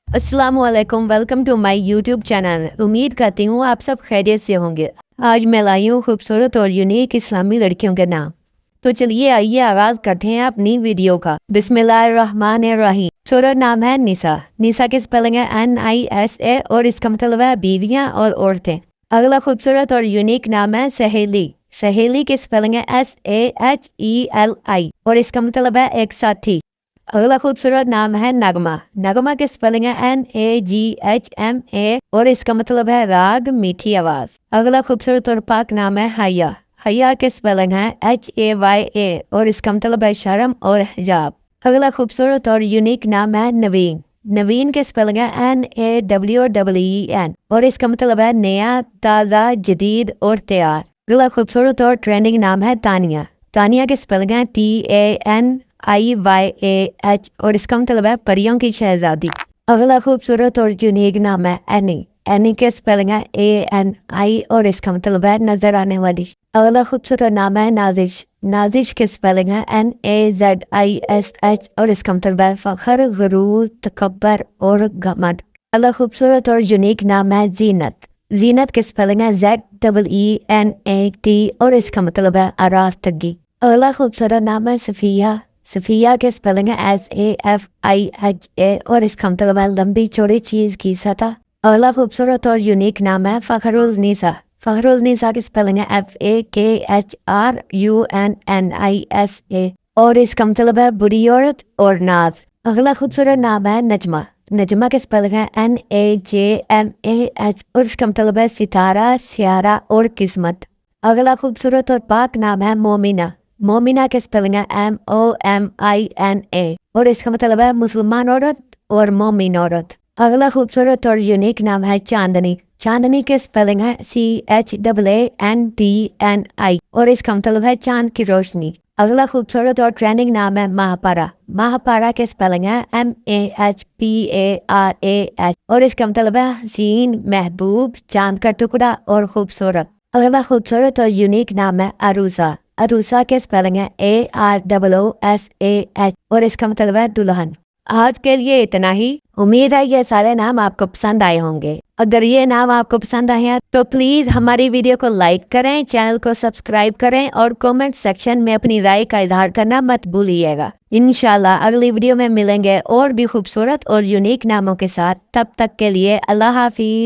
अस्सलाम वालेकुम, welcome to my YouTube channel. उम्मीद करती हूँ आप सब खैरियत से होंगे। आज मैं लाई हूँ खूबसूरत और यूनिक इस्लामी लड़कियों के नाम। तो चलिए आइए आगाज करते हैं अपनी वीडियो का। बिस्मिल्लाहिर्रहमानिर्रहीम। सूरत नाम है निसा। निसा की स्पेलिंग है NISA और इसका मतलब है बीवियाँ और औरतें। अगला खूबसूरत और यूनिक नाम है सहेली। सहेली की स्पेलिंग है SAHELI और इसका मतलब है एक साथी। अगला खूबसूरत नाम है नगमा। नगमा की स्पेलिंग है NAGHMA और इसका मतलब है राग, मीठी आवाज। अगला खूबसूरत और पाक नाम है हया। हया की स्पेलिंग है HAYA और इसका मतलब है शर्म और हिजाब। अगला खूबसूरत और यूनिक नाम है नवीन। नवीन के स्पेलिंग है NAWEEN और इसका मतलब है नया, ताज़ा, जदीद और तैयार। अगला खूबसूरत और ट्रेंडिंग नाम है तानिया। तानिया के स्पेलिंग है TANIYAH और इसका मतलब है परियों की शहजादी। अगला खूबसूरत और यूनिक नाम है एनी। एनी के स्पेलिंग है ANI और इसका मतलब है नजर आने वाली। अगला खूबसूरत नाम है नाजिश। नाजिश के स्पेलिंग है NAZISH और इसका मतलब है फखर, गुरूर, तकब्बर और घमंड। अगला खूबसूरत और यूनिक नाम है जीनत। जीनत के स्पेलिंग है ZEENAT और इसका मतलब है आरास्तगी। अगला खूबसूरत नाम है सफ़िया। सफ़िया के स्पेलिंग है SAFIHA और इसका मतलब है लंबी चौड़ी चीज की सतह। अगला खूबसूरत और यूनिक नाम है फ़खरुल निसा। फ़खरुल निसा की स्पेलिंग है FAKHRUNNISA और इसका मतलब है बुरी औरत और नाज। अगला खूबसूरत नाम है नजमा। नजमा के स्पेलिंग है NAJMAH और इसका मतलब है सितारा, सियारा और किस्मत। अगला खूबसूरत और पाक नाम है मोमिना। मोमिना के स्पेलिंग है MOMINA और इसका मतलब है मुसलमान औरत और मोमिन औरत। अगला खूबसूरत और यूनिक नाम है चांदनी। चांदनी के स्पेलिंग है CHAANDNI और इसका मतलब है चांद की रोशनी। अगला खूबसूरत और ट्रेंडिंग नाम है महापारा। महापारा के स्पेलिंग है MAHPARAH और इसका मतलब है हसीन, महबूब, चांद का टुकड़ा और खूबसूरत। अगला खूबसूरत और यूनिक नाम है अरूसा। अरूसा के स्पेलिंग है AROOSAH और इसका मतलब है दुल्हन। आज के लिए इतना ही। उम्मीद है ये सारे नाम आपको पसंद आए होंगे। अगर ये नाम आपको पसंद आए हैं तो प्लीज हमारी वीडियो को लाइक करें, चैनल को सब्सक्राइब करें और कमेंट सेक्शन में अपनी राय का इजहार करना मत भूलिएगा। इंशाल्लाह अगली वीडियो में मिलेंगे और भी खूबसूरत और यूनिक नामों के साथ। तब तक के लिए अल्लाह हाफिज।